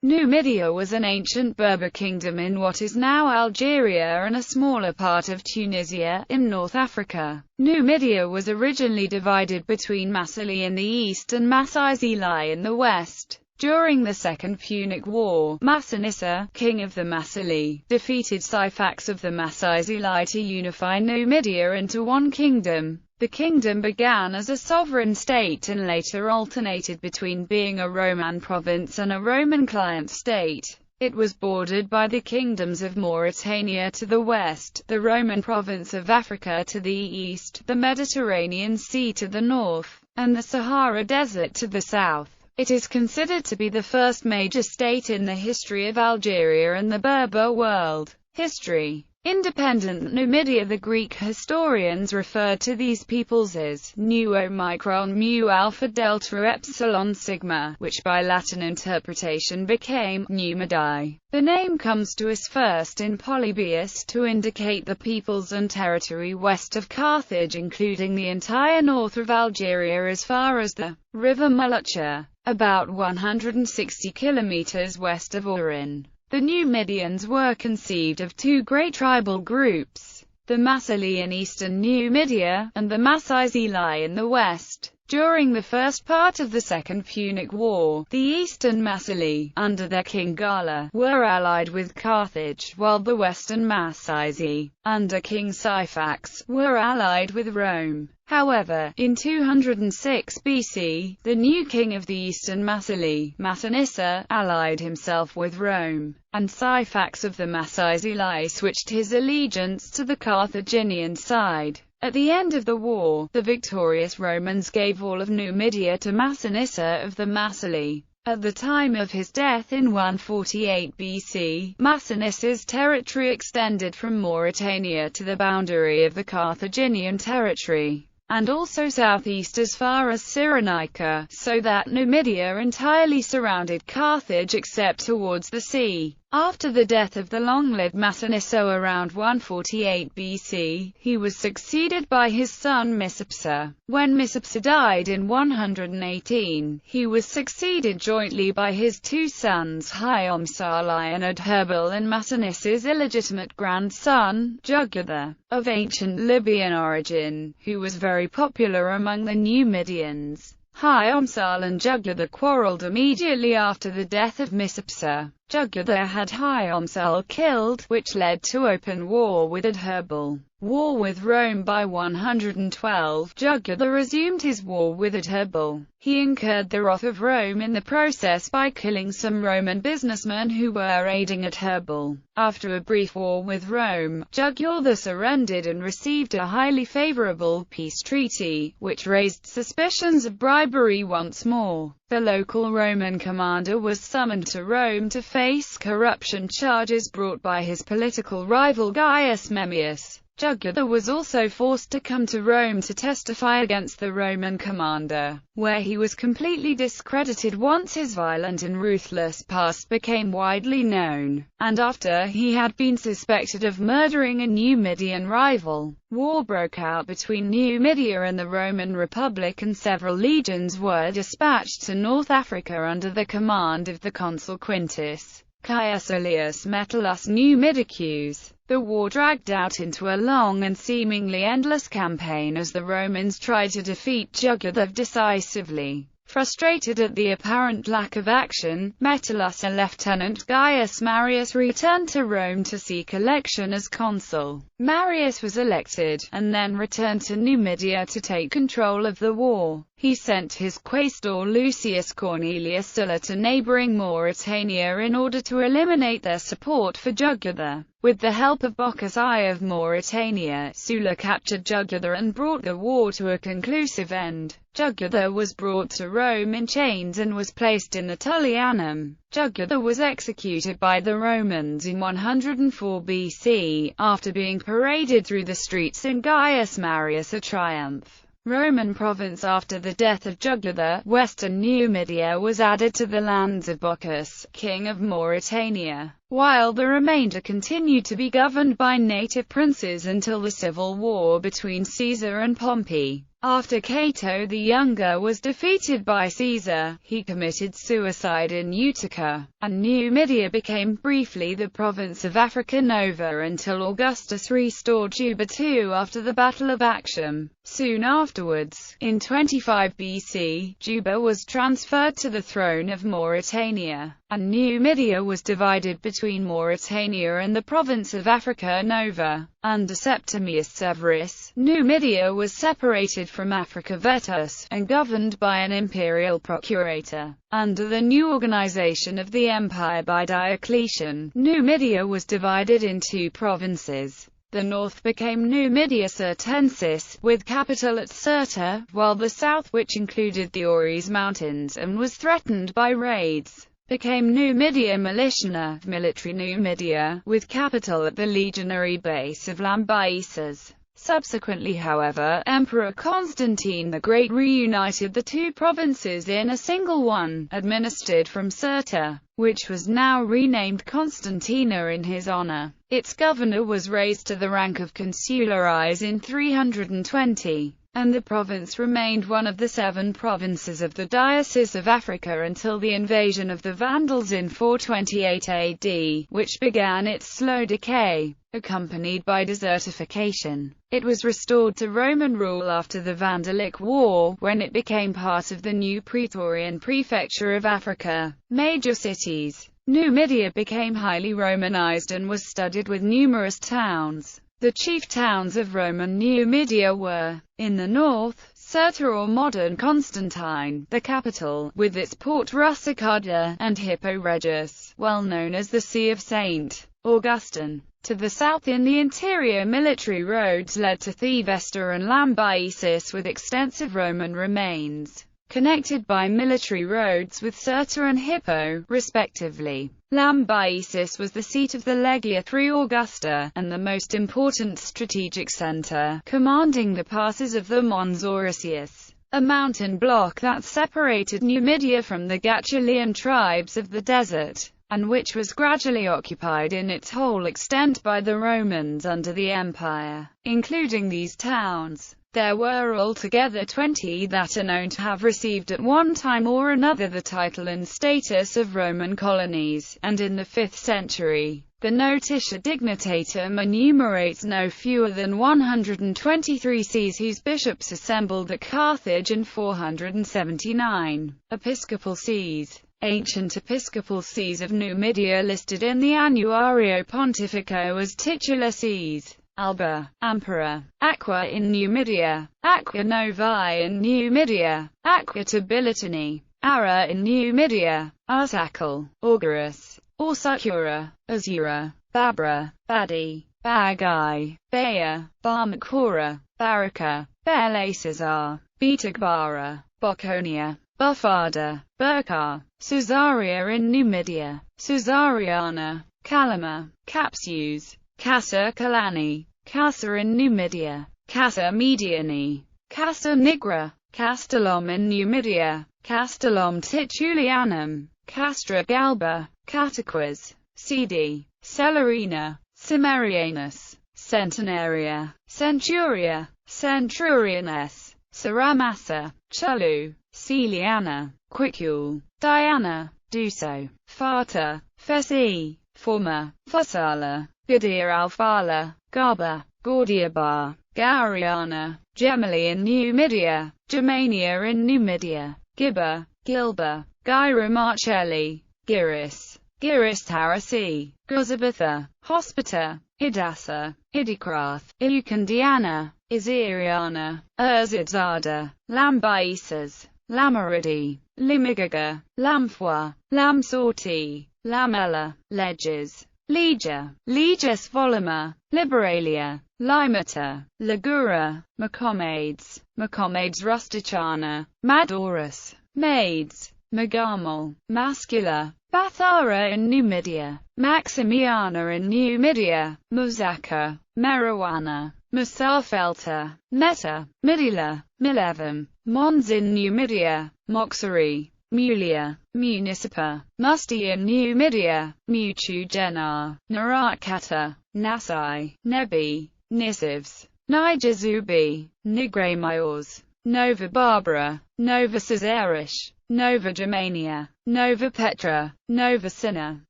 Numidia was an ancient Berber kingdom in what is now Algeria and a smaller part of Tunisia, in North Africa. Numidia was originally divided between Massili in the east and Massaili in the west. During the Second Punic War, Massinissa, king of the Massili, defeated Syphax of the Massaili to unify Numidia into one kingdom. The kingdom began as a sovereign state and later alternated between being a Roman province and a Roman client state. It was bordered by the kingdoms of Mauritania to the west, the Roman province of Africa to the east, the Mediterranean Sea to the north, and the Sahara Desert to the south. It is considered to be the first major state in the history of Algeria and the Berber world. History. Independent Numidia. The Greek historians referred to these peoples as Nu Omicron Mu Alpha Delta Epsilon Sigma, which by Latin interpretation became Numidiae. The name comes to us first in Polybius to indicate the peoples and territory west of Carthage, including the entire north of Algeria as far as the river Mulucha, about 160 kilometers west of Oran. The Numidians were conceived of two great tribal groups, the Massili in eastern Numidia, and the Massaili in the west. During the first part of the Second Punic War, the eastern Massili, under their king Gala, were allied with Carthage, while the western Massaili, under King Syphax, were allied with Rome. However, in 206 BC, the new king of the eastern Massili, Massinissa, allied himself with Rome, and Syphax of the Massaili switched his allegiance to the Carthaginian side. At the end of the war, the victorious Romans gave all of Numidia to Massinissa of the Massili. At the time of his death in 148 BC, Massinissa's territory extended from Mauritania to the boundary of the Carthaginian territory, and also southeast as far as Cyrenaica, so that Numidia entirely surrounded Carthage except towards the sea. After the death of the long-lived Massinissa around 148 BC, he was succeeded by his son Misipsa. When Misipsa died in 118, he was succeeded jointly by his two sons Hyamsali and Adherbal and Massinissa's illegitimate grandson, Jugurtha, of ancient Libyan origin, who was very popular among the Numidians. Hyamsal and Jugurtha quarreled immediately after the death of Misipsa. Jugurtha had Hyamsal killed, which led to open war with Adherbal. War with Rome. By 112, Jugurtha resumed his war with Adherbal. He incurred the wrath of Rome in the process by killing some Roman businessmen who were aiding Adherbal. After a brief war with Rome, Jugurtha surrendered and received a highly favorable peace treaty, which raised suspicions of bribery once more. The local Roman commander was summoned to Rome to face corruption charges brought by his political rival Gaius Memmius. Jugurtha was also forced to come to Rome to testify against the Roman commander, where he was completely discredited once his violent and ruthless past became widely known, and after he had been suspected of murdering a Numidian rival. War broke out between Numidia and the Roman Republic, and several legions were dispatched to North Africa under the command of the consul Quintus Caius Aelius Metellus Numidicus. The war dragged out into a long and seemingly endless campaign as the Romans tried to defeat Jugurtha decisively. Frustrated at the apparent lack of action, Metellus and Lieutenant Gaius Marius returned to Rome to seek election as consul. Marius was elected, and then returned to Numidia to take control of the war. He sent his quaestor Lucius Cornelius Sulla to neighboring Mauritania in order to eliminate their support for Jugurtha. With the help of Bocchus I of Mauritania, Sulla captured Jugurtha and brought the war to a conclusive end. Jugurtha was brought to Rome in chains and was placed in the Tullianum. Jugurtha was executed by the Romans in 104 BC, after being paraded through the streets in Gaius Marius a triumph. Roman province. After the death of Jugurtha, western Numidia was added to the lands of Bocchus, king of Mauritania. while the remainder continued to be governed by native princes until the civil war between Caesar and Pompey. After Cato the Younger was defeated by Caesar, he committed suicide in Utica, and Numidia became briefly the province of Africa Nova until Augustus restored Juba II after the Battle of Actium. Soon afterwards, in 25 BC, Juba was transferred to the throne of Mauritania, and Numidia was divided between Mauritania and the province of Africa Nova. Under Septimius Severus, Numidia was separated from Africa Vetus, and governed by an imperial procurator. Under the new organization of the empire by Diocletian, Numidia was divided in two provinces. The north became Numidia Cirtensis, with capital at Cirta, while the south, which included the Auris Mountains and was threatened by raids, became Numidia Militiana, military Numidia, with capital at the legionary base of Lambaesis. Subsequently, however, Emperor Constantine the Great reunited the two provinces in a single one, administered from Cirta, which was now renamed Constantina in his honor. Its governor was raised to the rank of consularis in 320, and the province remained one of the 7 provinces of the Diocese of Africa until the invasion of the Vandals in 428 AD, which began its slow decay, accompanied by desertification. It was restored to Roman rule after the Vandalic War, when it became part of the new Praetorian Prefecture of Africa. Major cities. Numidia became highly Romanized and was studded with numerous towns. The chief towns of Roman Numidia were, in the north, Cirta or modern Constantine, the capital, with its port Rusicada, and Hippo Regius, well known as the See of St. Augustine. To the south in the interior, military roads led to Thevesta and Lambaesis with extensive Roman remains, connected by military roads with Cirta and Hippo, respectively. Lambaesis was the seat of the Legia III Augusta, and the most important strategic center, commanding the passes of the Mons Auricius, a mountain block that separated Numidia from the Gachulian tribes of the desert, and which was gradually occupied in its whole extent by the Romans under the empire. Including these towns, there were altogether 20 that are known to have received at one time or another the title and status of Roman colonies, and in the 5th century, the Notitia Dignitatum enumerates no fewer than 123 sees whose bishops assembled at Carthage in 479. Episcopal sees. Ancient episcopal sees of Numidia listed in the Annuario Pontifico as titular sees: Alba, Ampera, Aqua in Numidia, Aqua Novae in Numidia, Aqua Tabilitani, Ara in Numidia, Arsacal, Auguris, Orsacura, Azura, Babra, Badi, Bagai, Baea, Barmacora, Baraka, Belasazar, Betagbara, Boconia, Bufada, Burkar, Susaria in Numidia, Susariana, Calama, Capsus, Casa Calani, Casa in Numidia, Casa Mediani, Casa Nigra, Castellum in Numidia, Castellum Titulianum, Castra Galba, Cataquas, Cedi, Celerina, Cimmerianus, Centenaria, Centuria, Centuriones, Saramassa, Chulu, Celiana, Quicule, Diana, Duso, Fata, Fesi, Forma, Fassala, Gadir Alfala, Gaba, Gordiabar, Gauriana, Gemili in Numidia, Germania in Numidia, Gibba, Gilba, Gyra Marcelli, Giris, Giris Tarasi, Gozabatha, Hospita, Hidassa, Hidikrath, Iucandiana, Iziriana, Urzidzada, Lambaisas, Lamaridi, Limigaga, Lamfwa, Lamsorti, Lamella, Ledges, Legia, Leges Voluma, Liberalia, Limata, Ligura, Macomades, Macomades Rusticana, Madorus, Maids, Megamol, Mascula, Bathara in Numidia, Maximiana in Numidia, Muzaka, Marijuana, Musarfelta, Meta, Midila, Milevum, Mons in Numidia, Moxari, Mulia, Municipa, Musti in Numidia, Mutu Genar, Narakata, Nasai, Nebi, Nisivs, Nigerzubi, Nigramiors, Nova Barbara, Nova Caesarish, Nova Germania, Nova Petra, Nova Cinna,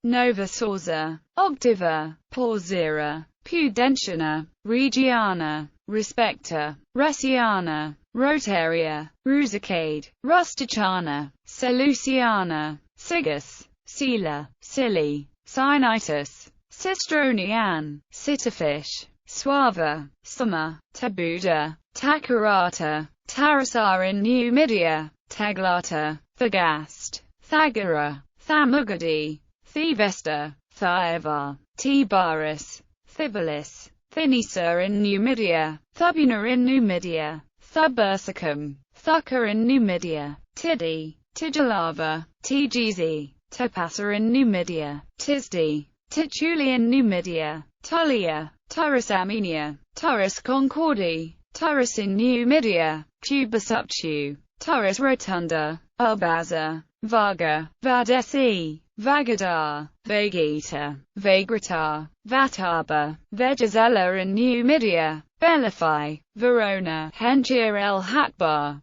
Nova Sorza, Ogtiva, Pauzira, Pudentiana, Regiana, Respecta, Resiana, Rotaria, Rusicade, Rusticana, Seleuciana, Sigus, Sela, Silly, Sinitus, Cistronian, Sitafish, Suava, Summa, Tabuda, Takarata, Tarasar in Numidia, Taglata, Thagast, Thagara, Thamugadi, Thevesta, Thyava, Tibaris, Thibalis, Thinisa in Numidia, Thubuna in Numidia, Thubursicum, Thucker in Numidia, Tiddi, Tijalava, Tgz, Topasa in Numidia, Tisdi, Tituli in Numidia, Tullia, Turris Armenia, Turris Concordi, Turris in Numidia, Cubasuptu, Turris Rotunda, Urbaza, Vaga, Vadesi, Vagadar, Vagita, Vagrata, Vataba, Vegazella in Numidia, Belify, Verona, Henchir el Hatbar,